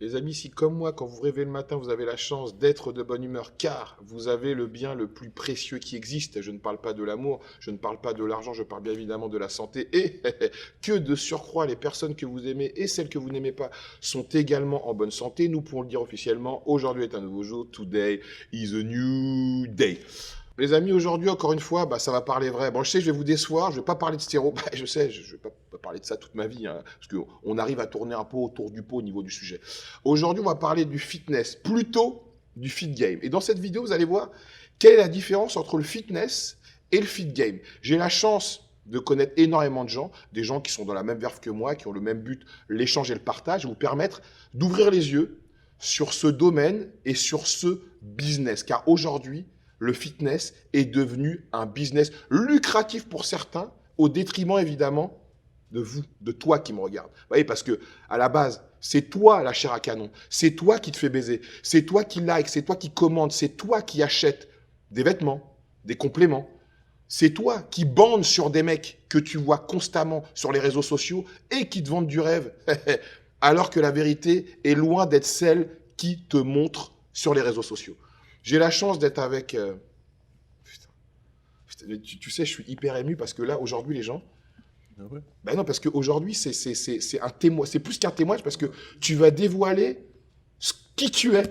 Les amis, si comme moi, quand vous vous réveillez le matin, vous avez la chance d'être de bonne humeur, car vous avez le bien le plus précieux qui existe, je ne parle pas de l'amour, je ne parle pas de l'argent, je parle bien évidemment de la santé, et que de surcroît, les personnes que vous aimez et celles que vous n'aimez pas sont également en bonne santé, nous pouvons le dire officiellement, aujourd'hui est un nouveau jour, today is a new day. Les amis, aujourd'hui, encore une fois, bah, ça va parler vrai. Bon, je sais, je vais vous décevoir, je vais pas parler de stéro. Bah, je sais, je vais pas parler de ça toute ma vie, hein, parce qu'on arrive à tourner un peu autour du pot au niveau du sujet. Aujourd'hui, on va parler du fitness, plutôt du fit game. Et dans cette vidéo, vous allez voir quelle est la différence entre le fitness et le fit game. J'ai la chance de connaître énormément de gens, des gens qui sont dans la même verve que moi, qui ont le même but, l'échange et le partage, et vous permettre d'ouvrir les yeux sur ce domaine et sur ce business. Car aujourd'hui, le fitness est devenu un business lucratif pour certains, au détriment évidemment de vous, de toi qui me regarde. Vous voyez, parce que à la base, c'est toi la chair à canon, c'est toi qui te fais baiser, c'est toi qui like, c'est toi qui commande, c'est toi qui achète des vêtements, des compléments. C'est toi qui bandes sur des mecs que tu vois constamment sur les réseaux sociaux et qui te vendent du rêve, alors que la vérité est loin d'être celle qui te montre sur les réseaux sociaux. J'ai la chance d'être avec... tu sais, je suis hyper ému parce que là, aujourd'hui, les gens... Ah ouais. Ben non, parce qu'aujourd'hui, c'est un témoin, c'est plus qu'un témoignage parce que tu vas dévoiler qui tu es.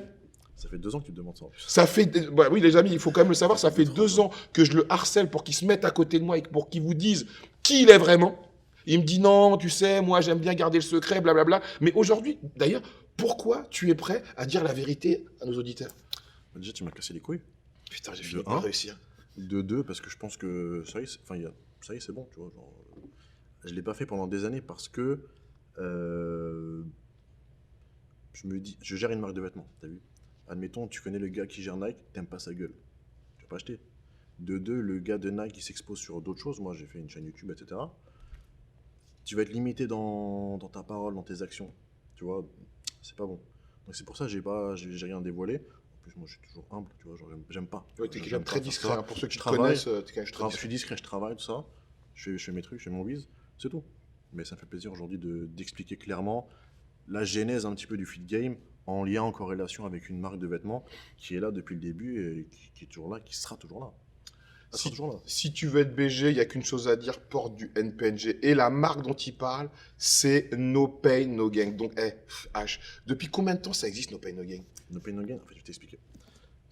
Ça fait 2 ans que tu te demandes ça en plus. Ça fait, bah oui, les amis, il faut quand même le savoir, ça Ça fait fait trop 2 ans longtemps. que je le harcèle pour qu'il se mette à côté de moi et pour qu'il vous dise qui il est vraiment. Il me dit non, tu sais, moi j'aime bien garder le secret, blablabla. Mais aujourd'hui, d'ailleurs, pourquoi tu es prêt à dire la vérité à nos auditeurs? Déjà, tu m'as cassé les couilles. Putain, j'ai De fini par un. réussir. De 2, parce que je pense que ça y est, ça y est, c'est bon, tu vois. Genre, je l'ai pas fait pendant des années parce que euh, je me dis, je gère une marque de vêtements, t'as vu? Admettons, tu connais le gars qui gère Nike, t'aimes pas sa gueule. Tu vas pas acheter. De 2, le gars de Nike qui s'expose sur d'autres choses. Moi, j'ai fait une chaîne YouTube, etc. Tu vas être limité dans ta parole, dans tes actions. Tu vois, c'est pas bon. Donc c'est pour ça que j'ai rien dévoilé. En plus, moi, je suis toujours humble, tu vois, genre, j'aime pas. Ouais, t'es quelqu'un J'aime de très pas faire discret, ça. hein. Pour ceux qui Je te travaille, connaissent, t'es quelqu'un de très je suis discret. discret, je travaille, tout ça. Je fais mes trucs, je fais mon bise, c'est tout. Mais ça me fait plaisir aujourd'hui d'expliquer clairement la genèse un petit peu du fit game en lien, en corrélation avec une marque de vêtements qui est là depuis le début et qui est toujours là, qui sera toujours là. Elle sera Si, toujours là. si tu veux être BG, il n'y a qu'une chose à dire, porte du NPNG. Et la marque dont il parle, c'est No Pain, No Gain. Donc, H, depuis combien de temps ça existe, No Pain, No Gain? No pain, no gain, en fait, je vais t'expliquer.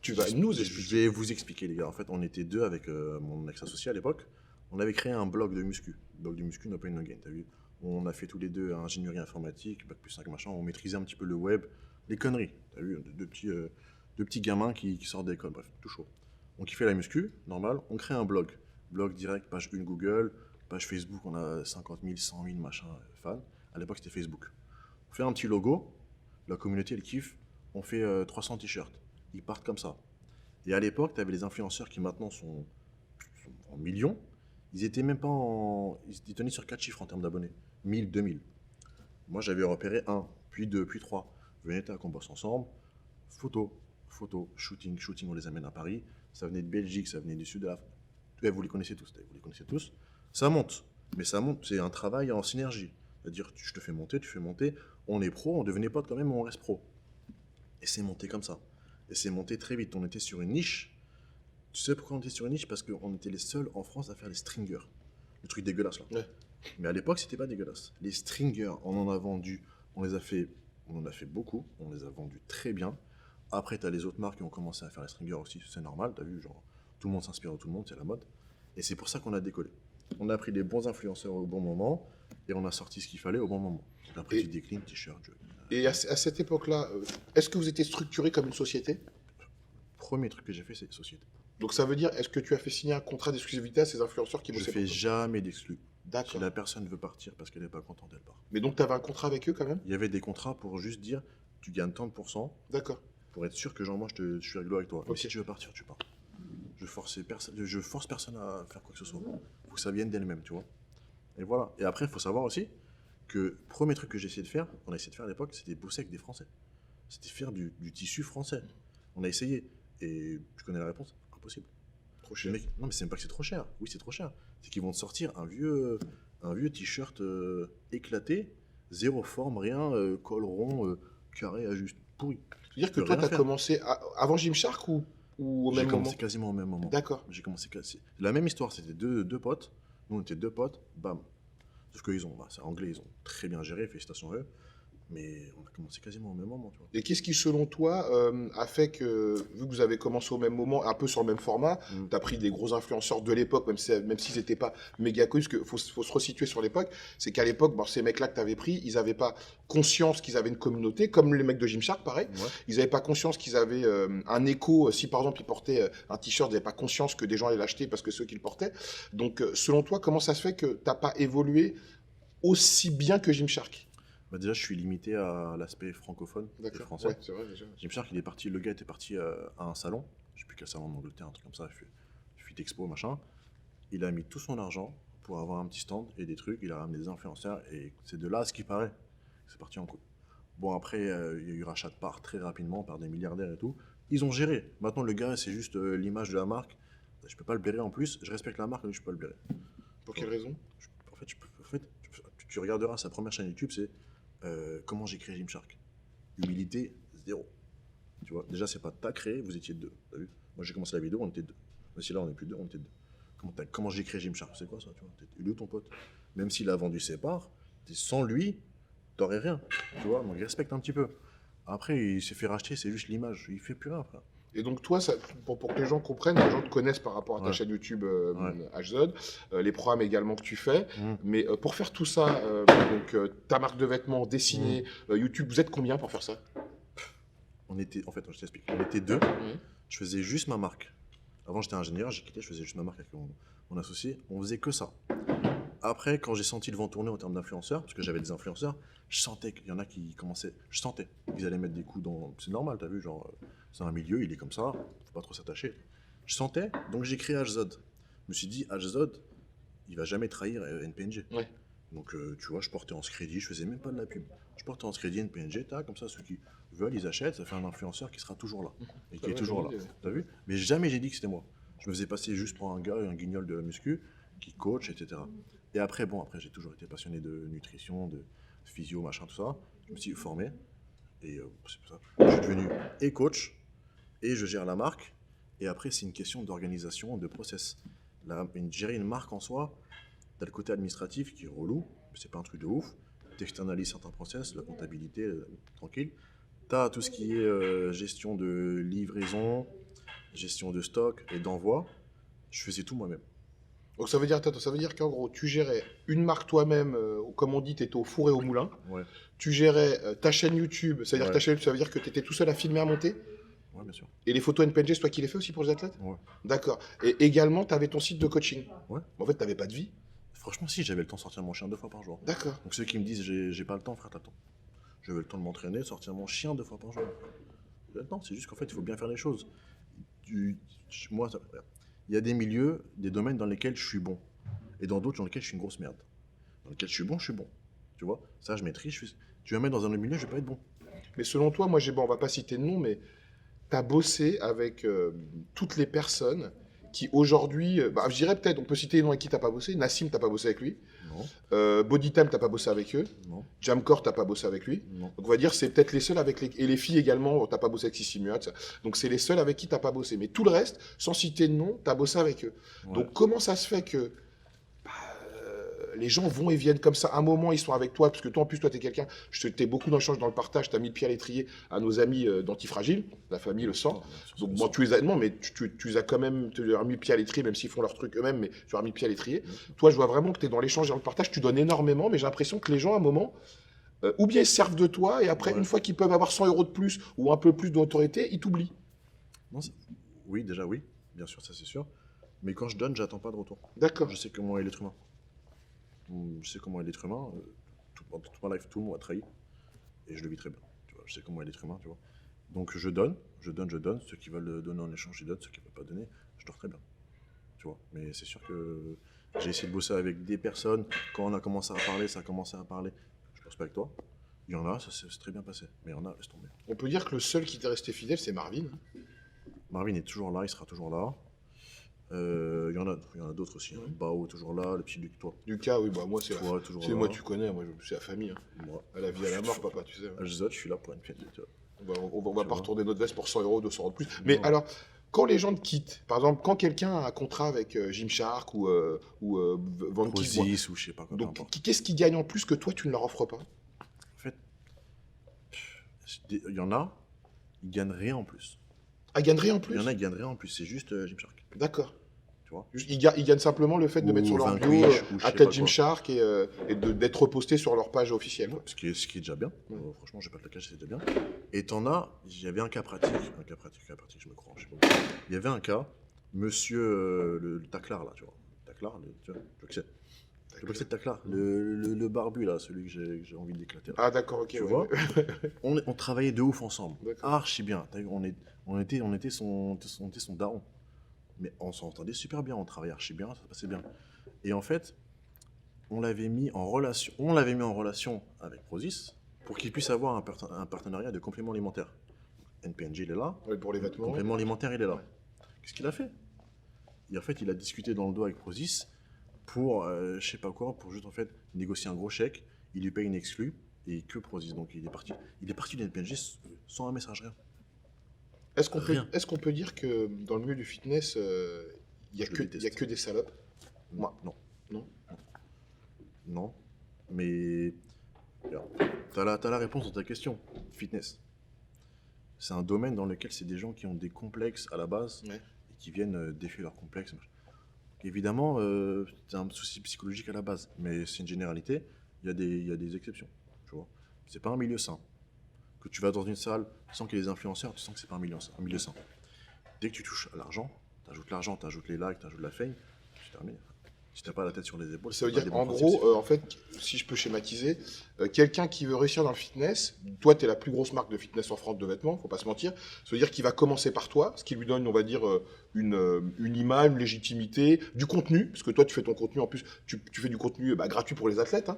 Tu vas nous Je expliquer. vais vous expliquer, les gars. En fait, on était deux avec mon ex-associé à l'époque. On avait créé un blog de muscu. Blog de muscu, no pain, no gain, t'as vu? On a fait tous les deux ingénierie informatique, bac plus 5 machin. On maîtrisait un petit peu le web, les conneries, t'as vu? Deux petits gamins qui sortent d'école, bref, tout chaud. On kiffait la muscu, normal. On crée un blog. Blog direct, page 1 Google, page Facebook, on a 50 000, 100 000 machin fans. À l'époque, c'était Facebook. On fait un petit logo, la communauté, elle kiffe. On fait 300 t-shirts. Ils partent comme ça. Et à l'époque, tu avais les influenceurs qui maintenant sont en millions. Ils étaient même pas en. Ils tenaient sur 4 chiffres en termes d'abonnés. 1000, 2000. Moi, j'avais repéré un, puis deux, puis trois. Venez, qu'on bosse ensemble. Photo, photo, shooting, shooting, on les amène à Paris. Ça venait de Belgique, ça venait du sud de la. Ouais, vous les connaissez tous, vous les connaissez tous. Ça monte. Mais ça monte, c'est un travail en synergie. C'est-à-dire, je te fais monter, tu fais monter. On est pro, on devenait pote quand même, mais on reste pro. Et c'est monté comme ça. Et c'est monté très vite. On était sur une niche. Tu sais pourquoi on était sur une niche? Parce qu'on était les seuls en France à faire les stringers. Le truc dégueulasse là. Ouais. Mais à l'époque, c'était pas dégueulasse. Les stringers, on en a vendu, on en a fait beaucoup, on les a vendus très bien. Après, tu as les autres marques qui ont commencé à faire les stringers aussi, c'est normal, tu as vu, genre, tout le monde s'inspire de tout le monde, c'est la mode. Et c'est pour ça qu'on a décollé. On a pris les bons influenceurs au bon moment et on a sorti ce qu'il fallait au bon moment. Donc après, tu Et, déclines, t-shirt, jeu. et à cette époque-là, est-ce que vous étiez structuré comme une société? Premier truc que j'ai fait, c'est société. Donc, ça veut dire, est-ce que tu as fait signer un contrat d'exclusivité à ces influenceurs qui Je bossaient fais pour toi? jamais d'exclus. Si D'accord. la personne veut partir parce qu'elle n'est pas contente, elle part. Mais donc, tu avais un contrat avec eux quand même? Il y avait des contrats pour juste dire, tu gagnes tant de pourcents, D'accord. pour être sûr que genre moi je suis rigolo avec toi. Mais Ok. si tu veux partir, tu pars. Je force personne à faire quoi que ce soit. Faut que ça vienne d'elle-même, tu vois. Et voilà. Et après, il faut savoir aussi que premier truc que j'ai essayé de faire, qu'on a essayé de faire à l'époque, c'était bosser avec des Français. C'était faire du tissu français. On a essayé. Et tu connais la réponse? Impossible. Trop Les cher. mecs, non mais c'est même pas que c'est trop cher. Oui, c'est trop cher. C'est qu'ils vont te sortir un vieux t-shirt éclaté, zéro forme, rien, col rond, carré à juste pourri. C'est-à-dire Je que peux toi, rien tu as faire. commencé avant Gymshark ou au J'ai même moment? commencé quasiment au même moment. D'accord. J'ai commencé la même histoire, c'était deux potes. Nous, on était deux potes, bam. Sauf qu'ils ont, c'est anglais, ils ont très bien géré, félicitations à eux. Mais on a commencé quasiment au même moment, tu vois. Et qu'est-ce qui, selon toi, a fait que, vu que vous avez commencé au même moment, un peu sur le même format, Mm. tu as pris des gros influenceurs de l'époque, même s'ils n'étaient pas méga connus, parce qu'il faut se resituer sur l'époque, c'est qu'à l'époque, bon, ces mecs-là que tu avais pris, ils n'avaient pas conscience qu'ils avaient une communauté, comme les mecs de Gymshark, pareil. Ouais. Ils n'avaient pas conscience qu'ils avaient un écho. Si par exemple ils portaient un t-shirt, ils n'avaient pas conscience que des gens allaient l'acheter parce que ceux qui le portaient. Donc, selon toi, comment ça se fait que tu n'as pas évolué aussi bien que Gymshark? Bah déjà, je suis limité à l'aspect francophone et D'accord. français. Ouais, c'est vrai déjà. Gymshark, le gars était parti à un salon, je sais plus quel salon en Angleterre, un truc comme ça, Fuite Expo, machin. Il a mis tout son argent pour avoir un petit stand et des trucs, il a ramené des influenceurs et c'est de là, à ce qui paraît, que c'est parti en couille. Bon, après, il y a eu rachat de parts très rapidement par des milliardaires et tout. Ils ont géré. Maintenant, le gars, c'est juste l'image de la marque. Je peux pas le blairer en plus. Je respecte la marque, mais je peux pas le blairer. Pour quelle raison? Tu regarderas sa première chaîne YouTube, c'est comment j'ai créé Gymshark. Humilité, zéro. Tu vois, déjà, c'est pas t'as créé, vous étiez deux. T'as vu? Moi, j'ai commencé la vidéo, on était deux. Mais si là, on n'est plus deux, on était deux. Comment j'ai créé Gymshark? C'est quoi ça? Tu vois, il est où ton pote? Même s'il a vendu ses parts, sans lui, t'aurais rien. Tu vois, donc respecte un petit peu. Après, il s'est fait racheter, c'est juste l'image. Il fait plus rien, frère. Et donc toi, pour que les gens comprennent, les gens te connaissent par rapport à ta Ouais. chaîne YouTube Ouais. HZod, les programmes également que tu fais. Mm. Mais pour faire tout ça, donc ta marque de vêtements, dessiner, YouTube, vous êtes combien pour faire ça? En fait, je t'explique. On était deux. Mhm. Je faisais juste ma marque. Avant, j'étais ingénieur, j'ai quitté, je faisais juste ma marque avec mon associé. On faisait que ça. Après, quand j'ai senti le vent tourner en termes d'influenceurs, parce que j'avais des influenceurs, je sentais qu'il y en a qui commençaient. Je sentais qu'ils allaient mettre des coups dans. C'est normal, t'as vu, genre, c'est un milieu, il est comme ça, faut pas trop s'attacher. Je sentais, donc j'ai créé HZod. Je me suis dit, HZod, il va jamais trahir NPNG. Ouais. Donc, tu vois, je portais en crédit, je faisais même pas de la pub. Je portais en crédit NPNG, comme ça, ceux qui veulent, ils achètent, ça fait un influenceur qui sera toujours là. Et qui est toujours là. T'as vu? Mais jamais j'ai dit que c'était moi. Je me faisais passer juste pour un gars, un guignol de la muscu, qui coach, etc. Et après, j'ai toujours été passionné de nutrition, de physio, machin, tout ça. Je me suis formé. Et c'est pour ça. Je suis devenu et coach, et je gère la marque. Et après, c'est une question d'organisation, de process. Gérer une marque en soi, t'as le côté administratif qui est relou, mais c'est pas un truc de ouf. T'externalises certains process, la comptabilité, tranquille. T'as tout ce qui est gestion de livraison, gestion de stock et d'envoi. Je faisais tout moi-même. Donc ça veut dire, attends, ça veut dire qu'en gros, tu gérais une marque toi-même, comme on dit, tu étais au four et au moulin. Ouais, Tu gérais ta chaîne YouTube, c'est-à-dire Ouais. ta chaîne YouTube, ça veut dire que tu étais tout seul à filmer, à monter. ouais, bien sûr. Et les photos NPNG, c'est toi qui les fais aussi pour les athlètes? Ouais. D'accord. Et également, tu avais ton site de coaching. Ouais. En fait, tu n'avais pas de vie. Franchement, si, j'avais le temps de sortir mon chien 2 fois par jour. D'accord. Donc ceux qui me disent j'ai pas le temps, frère, t'as le temps. J'avais le temps de m'entraîner, de sortir mon chien 2 fois par jour. J'ai le temps, c'est juste qu'en fait, il faut bien faire les choses. Moi, il y a des milieux, des domaines dans lesquels je suis bon. Et dans d'autres dans lesquels je suis une grosse merde. Dans lesquels je suis bon, je suis bon. Tu vois, ça, je maîtrise. Tu vas me mettre dans un autre milieu, je vais pas être bon. Mais selon toi, moi, bon, on va pas citer de nom, mais tu as bossé avec toutes les personnes qui aujourd'hui, je dirais peut-être, on peut citer les noms avec qui tu n'as pas bossé. Nassim, tu n'as pas bossé avec lui. Non, Bodytime, tu n'as pas bossé avec eux. non, Jamcore, tu n'as pas bossé avec lui. non. Donc on va dire c'est peut-être les seuls avec et les filles également, tu n'as pas bossé avec Sissi Muat. Donc c'est les seuls avec qui tu n'as pas bossé. Mais tout le reste, sans citer de nom, tu as bossé avec eux. Ouais. Donc comment ça se fait que les gens vont et viennent comme ça? Un moment, ils sont avec toi, parce que toi, en plus, toi, tu es quelqu'un, t'es beaucoup dans l'échange, dans le partage, tu as mis le pied à l'étrier à nos amis d'Antifragile, la famille, le sang. Donc, bon, tu les as, non, mais tu les as quand même, tu leur as mis le pied à l'étrier, même s'ils font leur truc eux-mêmes, mais tu leur as mis le pied à l'étrier. Toi, je vois vraiment que tu es dans l'échange et dans le partage, tu donnes énormément, mais j'ai l'impression que les gens, à un moment, ou bien ils se servent de toi, et après, Ouais. une fois qu'ils peuvent avoir 100 € de plus ou un peu plus d'autorité, ils t'oublient. Non, oui, déjà oui, bien sûr, ça c'est sûr. Mais quand je donne, j'attends pas de retour. D'accord. Je sais comment est l'être humain. Je sais comment est l'être humain. Toute ma life, tout le monde a trahi. Et je le vis très bien. Tu vois, je sais comment est l'être humain, tu vois. Donc je donne. Ceux qui veulent donner en échange, ils donnent. Ceux qui ne veulent pas donner, je dors très bien. Tu vois. Mais c'est sûr que j'ai essayé de bosser avec des personnes. Quand on a commencé à parler, ça a commencé à parler. Je bosse pas avec toi. Il y en a, ça s'est très bien passé. Mais il y en a, laisse tomber. On peut dire que le seul qui t'est resté fidèle, c'est Marvin. Marvin est toujours là, il sera toujours là. Il y en a d'autres aussi. Hein. Mhm. Bao, toujours là, le petit Luc, toi. Lucas, oui, bah moi, c'est Toi, toujours c'est là. moi, tu connais, moi, c'est la famille. Hein. Moi. À la vie, à la mort, papa, tu sais. Hein. HZ, je suis là pour une pièce. Tu vois. On va Tu pas vois. retourner notre veste pour 100 euros, 200 euros de plus. Mais Non. alors, quand les gens te quittent, par exemple, quand quelqu'un a un contrat avec Gymshark ou Van Kick, Prozis ou je sais pas quoi. peu donc importe. qu'est-ce qu'ils gagnent en plus que toi, tu ne leur offres pas? En fait, il y en a, ils gagnent rien en plus. Ah, ils gagnent rien en Il plus? y en a, ils gagnent rien en plus. C'est juste Gymshark. D'accord. Tu vois. Ils gagnent simplement le fait de mettre sur Ou leur bio Vanquish, ou je sais athlète pas quoi. Gymshark et d'être reposté sur leur page officielle. Ouais, ce qui est déjà bien. Ouais. Franchement, je vais pas te le cacher, c'est déjà bien. Et t'en as, il y avait un cas pratique, je me crois, je sais pas. Il y avait un cas, monsieur le taclar là, tu vois. Taclar, tu vois que c'est. Tu vois que c'est le taclar, le barbu là, celui que j'ai envie d'éclater. Là. Ah, d'accord, ok. Tu ouais, vois, ouais. on travaillait de ouf ensemble. D'accord. Archi bien. T'as vu, on était son daron. Mais on s'entendait super bien, on travaillait archi bien, ça passait bien. Et en fait, on l'avait mis en relation avec Prozis pour qu'il puisse avoir un partenariat de complément alimentaire. NPNG, il est là. Ouais, pour les vêtements. Complément alimentaire, il est là. Ouais. Qu'est-ce qu'il a fait? Et en fait, il a discuté dans le dos avec Prozis pour, je sais pas quoi, pour juste en fait négocier un gros chèque. Il lui paye une exclue et que Prozis. Donc il est parti de NPNG sans un message, rien. Rien. Est-ce qu'on peut dire que dans le milieu du fitness, il n'y a, Je le y a déteste. que des salopes? Moi. Non. Non. Non. Mais regarde, t'as la réponse dans ta question. Fitness. C'est un domaine dans lequel c'est des gens qui ont des complexes à la base Ouais. et qui viennent défier leurs complexes. Évidemment, c'est un souci psychologique à la base, mais c'est une généralité. Il y a des exceptions. Tu vois. C'est pas un milieu sain. Que tu vas dans une salle sans qu'il y ait des influenceurs, tu sens que c'est pas un milieu sain. Dès que tu touches à l'argent, t'ajoutes les likes, t'ajoutes la fame, c'est terminé. Si t'as pas la tête sur les épaules, Ça veut c'est pas dire des qu'en bons principes, gros, en fait, si je peux schématiser, quelqu'un qui veut réussir dans le fitness, toi, tu es la plus grosse marque de fitness en France de vêtements, faut pas se mentir. Ça veut dire qu'il va commencer par toi, ce qui lui donne, on va dire, une image, une légitimité, du contenu, parce que toi, tu fais ton contenu, en plus, tu fais du contenu gratuit pour les athlètes, hein,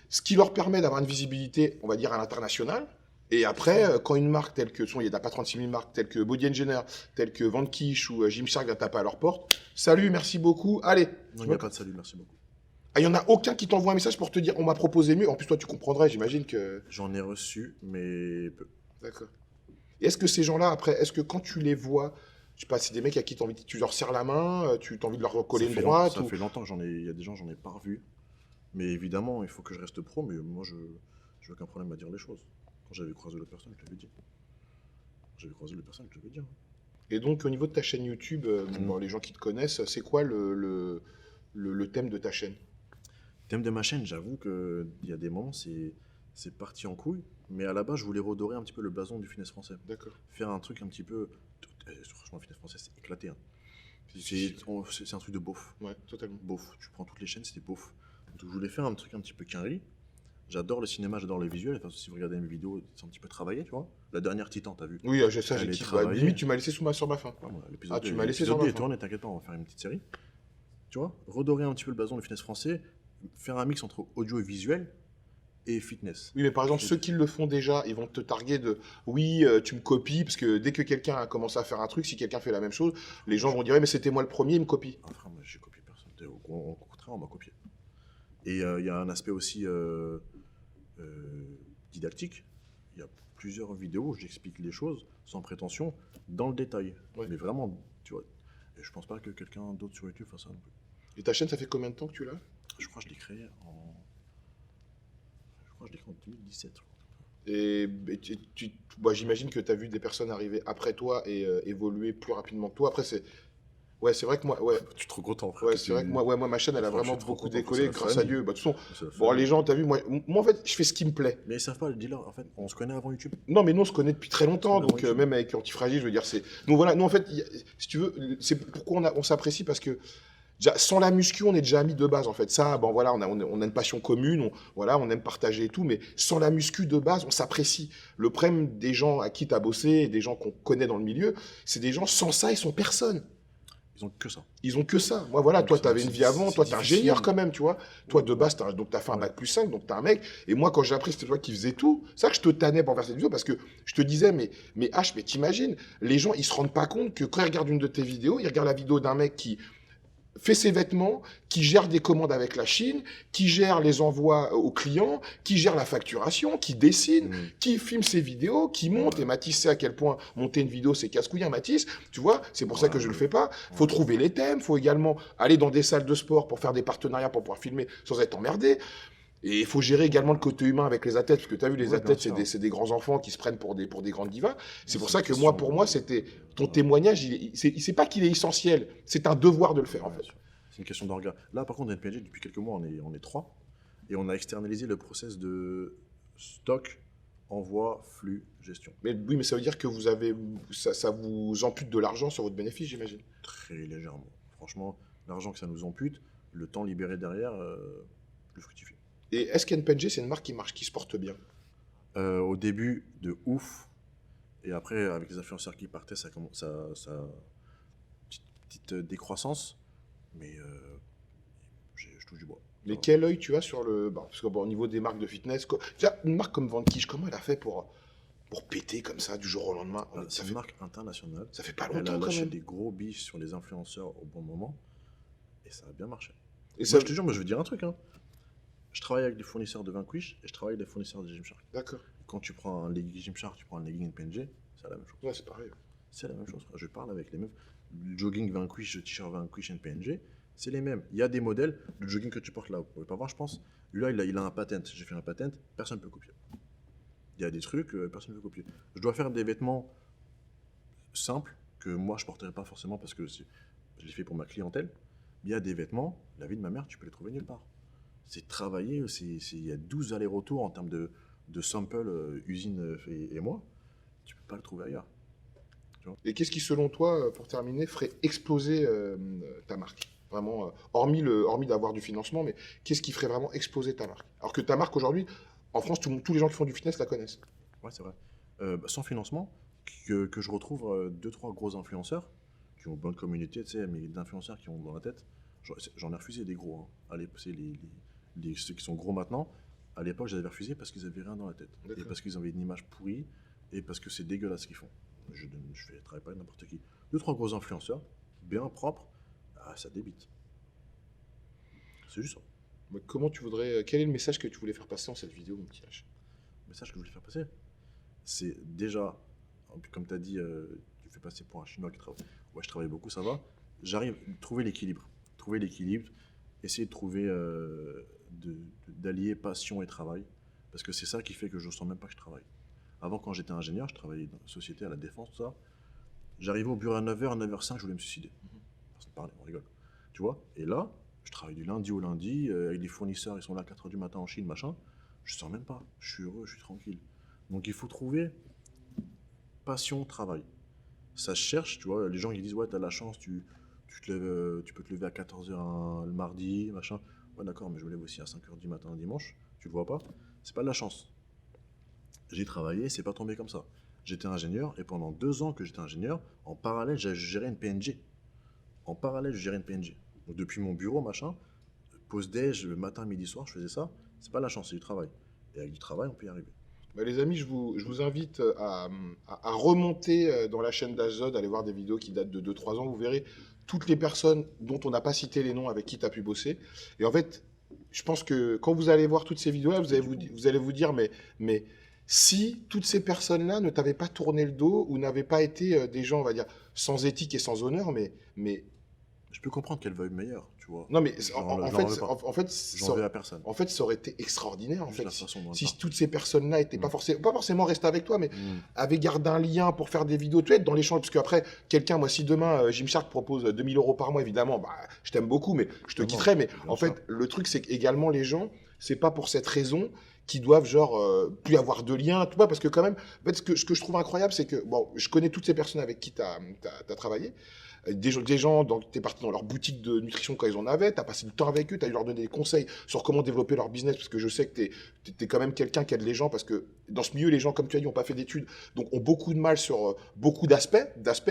ce qui leur permet d'avoir une visibilité, on va dire, à l'international. Et après, quand une marque telle que, il n'y a pas 36 000 marques, telles que Body Engineer, telles que Van Kish ou Gymshark vient taper à leur porte, salut, merci beaucoup, allez. Non, il n'y a pas de salut, merci beaucoup. Ah, il n'y en a aucun qui t'envoie un message pour te dire on m'a proposé mieux. En plus, toi, tu comprendrais, j'imagine que. J'en ai reçu, mais peu. D'accord. Et est-ce que ces gens-là, après, est-ce que quand tu les vois, je sais pas, c'est des mecs à qui tu leur serres la main, tu as envie de leur coller une droite Ça ou... fait longtemps que il y a des gens, j'en ai pas revu. Mais évidemment, il faut que je reste pro, mais moi, je n'ai aucun problème à dire les choses. Quand j'avais croisé l'autre personne, je l'avais dit. Quand j'avais croisé l'autre personne, je l'avais dit. Hein. Et donc, au niveau de ta chaîne YouTube, bon, les gens qui te connaissent, c'est quoi le thème de ta chaîne? Thème de ma chaîne, j'avoue qu'il y a des moments, c'est parti en couille. Mais à la base, je voulais redorer un petit peu le blason du fitness français. D'accord. Faire un truc un petit peu. Franchement, le fitness français, c'est éclaté. Hein. C'est un truc de beauf. Ouais, totalement. Beauf. Tu prends toutes les chaînes, c'était beauf. Donc, je voulais faire un truc un petit peu quinri. J'adore le cinéma, j'adore les visuels. Enfin, si vous regardez mes vidéos, c'est un petit peu travaillé, tu vois. La dernière Titan, t'as vu? Oui, j'ai ça, j'ai Elle est kiffé. travaillée. Limite, tu m'as laissé sur ma faim. Ouais, moi, Ah, tu m'as laissé l'épisode sur 2 ma est faim. tourné, t'inquiète pas, on va faire une petite série. Tu vois, redorer un petit peu le blason du fitness français, faire un mix entre audio et visuel et fitness. Oui, mais par exemple, ceux qui le font déjà, ils vont te targuer de oui, tu me copies, parce que dès que quelqu'un a commencé à faire un truc, si quelqu'un fait la même chose, les gens vont dire mais c'était moi le premier, il me copie. Ah, frère, moi j'ai copié personne. Au contraire, on m'a copié. Et il y a un aspect aussi didactique. Il y a plusieurs vidéos où j'explique les choses sans prétention, dans le détail. Ouais. Mais vraiment, tu vois. Et je pense pas que quelqu'un d'autre sur YouTube fasse ça non plus. Et ta chaîne, ça fait combien de temps que tu l'as? Je crois que je l'ai créé en. Je crois que je l'ai créé en 2017. Je crois. Et bah, j'imagine que tu as vu des personnes arriver après toi et évoluer plus rapidement que toi. Après, c'est. Ouais, c'est vrai que moi. Ouais, Je suis trop content, frère. ouais c'est vrai que moi, ma chaîne, elle a Franchement, je vraiment suis trop beaucoup content, décollé, c'est la grâce à famille. Dieu. Bah, de toute façon, C'est la bon, famille. les gens, t'as vu, moi, en fait, je fais ce qui me plaît. Mais ils savent pas, dis-leur, en fait, on se connaît avant YouTube. Non, mais nous, on se connaît depuis très longtemps, On se connaît donc avant YouTube. même avec Antifragile, je veux dire, c'est. Donc voilà, nous, en fait, si tu veux, c'est pourquoi on s'apprécie, parce que déjà, sans la muscu, on est déjà amis de base, en fait. Ça, bon, voilà, on a une passion commune, voilà, on aime partager et tout, mais sans la muscu de base, on s'apprécie. Le problème des gens à qui tu as bossé, des gens qu'on connaît dans le milieu, c'est des gens, sans ça, ils sont personne. Ils ont que ça. Ils ont que ça. Moi, voilà, Donc, toi, tu avais une vie avant, toi, tu es ingénieur difficile. quand même, tu vois. Toi, de base, donc tu as fait un Ouais. bac+5, donc tu es un mec. Et moi, quand j'ai appris, c'était toi qui faisais tout. C'est ça que je te tannais pour faire cette vidéo, parce que je te disais, mais H, mais t'imagines, les gens, ils se rendent pas compte que quand ils regardent une de tes vidéos, ils regardent la vidéo d'un mec qui fait ses vêtements, qui gère des commandes avec la Chine, qui gère les envois aux clients, qui gère la facturation, qui dessine, Mm. qui filme ses vidéos, qui monte. Ouais. Et Mathis sait à quel point monter une vidéo, c'est casse-couille, hein, Mathis. Tu vois, c'est pour ça que Ouais, je le ouais. fais pas. Faut Ouais. trouver les thèmes, faut également aller dans des salles de sport pour faire des partenariats pour pouvoir filmer sans être emmerdé. Et il faut gérer également le côté humain avec les athlètes, parce que tu as vu, les Ouais, bien athlètes, sûr. c'est des grands enfants qui se prennent pour des grandes divas. C'est pour C'est ça une que moi, question pour de. moi, c'était ton Ouais. témoignage, il sait pas qu'il est essentiel. C'est un devoir de le faire, en Ouais, fait. sûr. C'est une question d'orga. Là, par contre, dans NPNG, depuis quelques mois, on est 3. Et on a externalisé le process de stock, envoi, flux, gestion. Mais oui, mais ça veut dire que ça vous ampute de l'argent sur votre bénéfice, j'imagine. Très légèrement. Franchement, l'argent que ça nous ampute, le temps libéré derrière, le fructifie. Et est-ce qu'NPNG, c'est une marque qui marche, qui se porte bien? Au début, de ouf. Et après, avec les influenceurs qui partaient, ça commence petite décroissance. Mais je touche du bois. Ça Mais va. quel œil tu as sur le... Bon, parce que bon, au niveau des marques de fitness, déjà, une marque comme Vanquish, comment elle a fait pour péter comme ça du jour au lendemain? C'est une marque internationale. Ça fait pas Elle a longtemps quand lâché même. des gros biches sur les influenceurs au bon moment. Et ça a bien marché. Et Moi, ça... je te jure, moi, je veux dire un truc. Hein. Je travaille avec des fournisseurs de Vanquish et je travaille avec des fournisseurs de Gymshark. D'accord. Quand tu prends un legging Gymshark, tu prends un legging PNG, c'est la même chose. Ouais, c'est pareil. C'est la même chose. Je parle avec les meufs. Le jogging Vanquish, le t-shirt Vanquish NPNG, c'est les mêmes. Il y a des modèles. Le jogging que tu portes là, vous pouvez pas voir, je pense. Lui-là, il a un patent. J'ai fait un patent, personne ne peut copier. Il y a des trucs, personne ne peut copier. Je dois faire des vêtements simples que moi, je porterai pas forcément parce que je les fais pour ma clientèle. Il y a des vêtements, la vie de ma mère, tu peux les trouver nulle part. C'est travaillé, il y a 12 allers-retours en termes de sample usine et moi. Tu peux pas le trouver ailleurs. Et qu'est-ce qui, selon toi, pour terminer, ferait exploser ta marque? Vraiment, hormis d'avoir du financement, mais qu'est-ce qui ferait vraiment exploser ta marque? Alors que ta marque, aujourd'hui, en France, tous les gens qui font du fitness la connaissent. Ouais, c'est vrai. Sans financement, que je retrouve 2-3 gros influenceurs qui ont une bonne communauté, tu sais, mais d'influenceurs qui ont dans la tête. J'en ai refusé des gros. Hein. Allez, c'est ceux qui sont gros maintenant. À l'époque, j'avais refusé parce qu'ils avaient rien dans la tête. Et parce qu'ils avaient une image pourrie et parce que c'est dégueulasse ce qu'ils font. Je ne travaille pas avec n'importe qui. 2-3 gros influenceurs, bien propres, ça débite. C'est juste ça. Mais comment tu voudrais... Quel est le message que tu voulais faire passer dans cette vidéo, mon petit H? Le message que je voulais faire passer, c'est déjà, comme tu as dit, tu fais passer pour un Chinois qui travaille. Ouais, je travaille beaucoup, ça va. J'arrive à trouver l'équilibre. Trouver l'équilibre, essayer de trouver, d'allier passion et travail. Parce que c'est ça qui fait que je ne sens même pas que je travaille. Avant, quand j'étais ingénieur, je travaillais dans une société à la défense, tout ça. J'arrivais au bureau à 9h, à 9h05, je voulais me suicider. Personne ne parlait, on rigole. Tu vois? Et là, je travaille du lundi au lundi, avec les fournisseurs, ils sont là à 4h du matin en Chine, machin. Je ne sens même pas. Je suis heureux, je suis tranquille. Donc il faut trouver passion, travail. Ça se cherche, tu vois. Les gens ils disent ouais, t'as la chance, tu te lèves, tu peux te lever à 14h le mardi, machin. Ouais, d'accord, mais je me lève aussi à 5h du matin un dimanche. Tu le vois pas? C'est pas de la chance. J'ai travaillé, c'est pas tombé comme ça. J'étais ingénieur et pendant 2 ans que j'étais ingénieur, en parallèle, je gérais une PNG. En parallèle, je gérais une PNG. Donc depuis mon bureau, machin, pause déj, matin, midi, soir, je faisais ça. C'est pas de la chance, c'est du travail. Et avec du travail, on peut y arriver. Bah, les amis, je vous invite à remonter dans la chaîne d'Azod, aller voir des vidéos qui datent de 2-3 ans. Vous verrez toutes les personnes dont on n'a pas cité les noms avec qui tu as pu bosser. Et en fait, je pense que quand vous allez voir toutes ces vidéos-là, vous allez vous dire, mais si toutes ces personnes-là ne t'avaient pas tourné le dos ou n'avaient pas été des gens, on va dire, sans éthique et sans honneur, mais Je peux comprendre qu'elle veuille meilleur, tu vois. non, mais J'en en veux fait, pas. en fait, J'en veux à personne. en fait, ça aurait été extraordinaire. En Juste fait, la façon dont elle si parle. toutes ces personnes-là n'étaient pas forcément restées avec toi, mais Mm. avaient gardé un lien pour faire des vidéos, tu vois, être dans l'échange. Parce qu'après, quelqu'un, moi, si demain, Gymshark propose 2000 € par mois, évidemment, bah, je t'aime beaucoup, mais je te Vraiment, quitterai. Mais bien en sûr. fait, le truc, c'est qu'également, les gens, c'est pas pour cette raison qu'ils doivent, genre, plus avoir de lien, tu vois, parce que quand même, en fait, ce que je trouve incroyable, c'est que, bon, je connais toutes ces personnes avec qui tu as travaillé. Des gens, tu es parti dans leur boutique de nutrition quand ils en avaient, tu as passé du temps avec eux, tu as dû leur donner des conseils sur comment développer leur business, parce que je sais que tu es quand même quelqu'un qui aide les gens, parce que dans ce milieu, les gens, comme tu as dit, n'ont pas fait d'études, donc ont beaucoup de mal sur beaucoup d'aspects,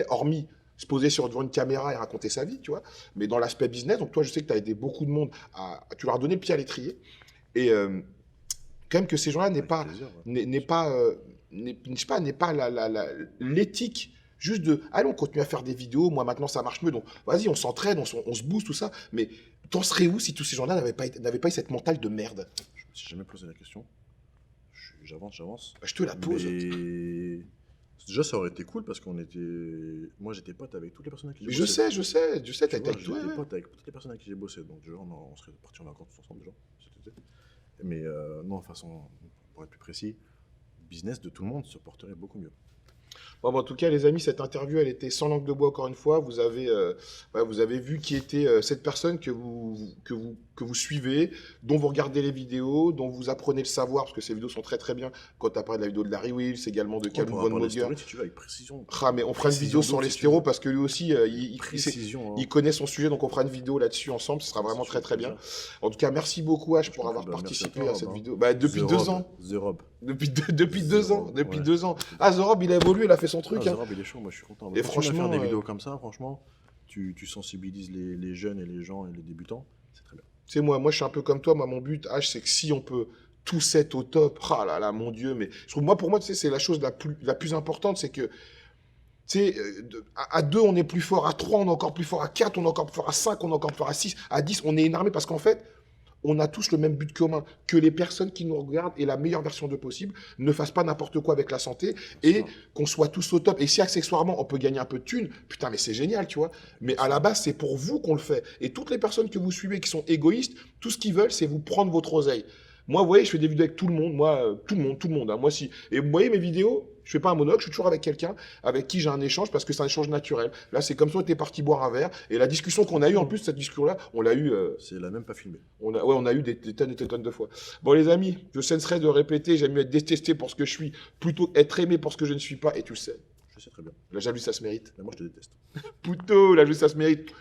hormis se poser devant une caméra et raconter sa vie, tu vois. Mais dans l'aspect business, donc toi, je sais que tu as aidé beaucoup de monde, tu leur as donné le pied à l'étrier. Et quand même que ces gens-là n'aient Avec pas, plaisir, ouais. n'est pas, je sais pas, n'est pas l'éthique juste de, allez, on continue à faire des vidéos, moi maintenant ça marche mieux, donc vas-y, on s'entraide, on se booste, tout ça. Mais t'en serais où si tous ces gens-là n'avaient pas eu cette mentale de merde? Je me suis jamais posé la question. J'avance. Bah, je te la pose. Mais déjà, ça aurait été cool parce qu'on était. Moi, j'étais pote avec toutes les personnes avec qui j'ai Mais bossé. je sais, Tu t'as vois, avec toi. j'étais Ouais. pote avec toutes les personnes avec qui j'ai bossé. Donc, déjà, on serait partis en vacances tous ensemble, déjà. Cet été. Mais non, de toute façon, pour être plus précis, le business de tout le monde se porterait beaucoup mieux. Bon, bah, en tout cas, les amis, cette interview, elle était sans langue de bois encore une fois. Vous avez vu qui était cette personne que vous suivez, dont vous regardez les vidéos, dont vous apprenez le savoir, parce que ces vidéos sont très très bien. Quand tu as parlé de la vidéo de Larry Wills, également de On Calum pourra Von parler Moger. story si tu veux, avec précision. Ah, mais on fera une vidéo sur les si tu stéros veux. parce que lui aussi, Précision. hein. il connaît son sujet, donc on fera une vidéo là-dessus ensemble. Ce sera vraiment Si tu très veux, très bien. plaisir. En tout cas, merci beaucoup, H, Je pour t'en avoir prie, bah, merci participé toi, à cette Rob, hein. vidéo. Bah, depuis The 2 Rob, ans. The Rob. Depuis The 2 ans. Rob, Depuis ouais. 2 ans. Ah, The Rob, il a évolué, il a fait son truc. Ah, Hein. The Rob, il est chaud, moi je suis content. Et Continue à franchement, faire des vidéos comme ça, franchement, tu sensibilises les jeunes et les gens et les débutants, c'est très bien. Tu sais, moi, je suis un peu comme toi. Moi, mon but, H, c'est que si on peut tous être au top, ah là là, mon Dieu, mais je trouve, moi, pour moi, tu sais, c'est la chose la plus importante, c'est que, tu sais, à 2, on est plus fort, à 3, on est encore plus fort, à 4, on est encore plus fort, à 5, on est encore plus fort, à 6, à 10, on est une armée parce qu'en fait, on a tous le même but commun, que les personnes qui nous regardent aient la meilleure version de possible, ne fassent pas n'importe quoi avec la santé, et Ça. qu'on soit tous au top. Et si accessoirement, on peut gagner un peu de thunes, putain, mais c'est génial, tu vois. Mais à la base, c'est pour vous qu'on le fait. Et toutes les personnes que vous suivez qui sont égoïstes, tout ce qu'ils veulent, c'est vous prendre votre oseille. Moi, vous voyez, je fais des vidéos avec tout le monde. Moi, tout le monde. Hein. Moi, si. Et vous voyez mes vidéos, je fais pas un monologue, je suis toujours avec quelqu'un avec qui j'ai un échange parce que c'est un échange naturel. Là, c'est comme si on était parti boire un verre. Et la discussion qu'on a eue, en plus, cette discussion-là, on l'a eue. C'est la même pas filmée. On a eu des tonnes et des tonnes de fois. Bon, les amis, je cesserai de répéter, j'aime mieux être détesté pour ce que je suis, plutôt être aimé pour ce que je ne suis pas, et tu le sais. Je sais très bien. La jalousie, ça se mérite. Mais moi je te déteste. Puto, la jalousie, ça se mérite.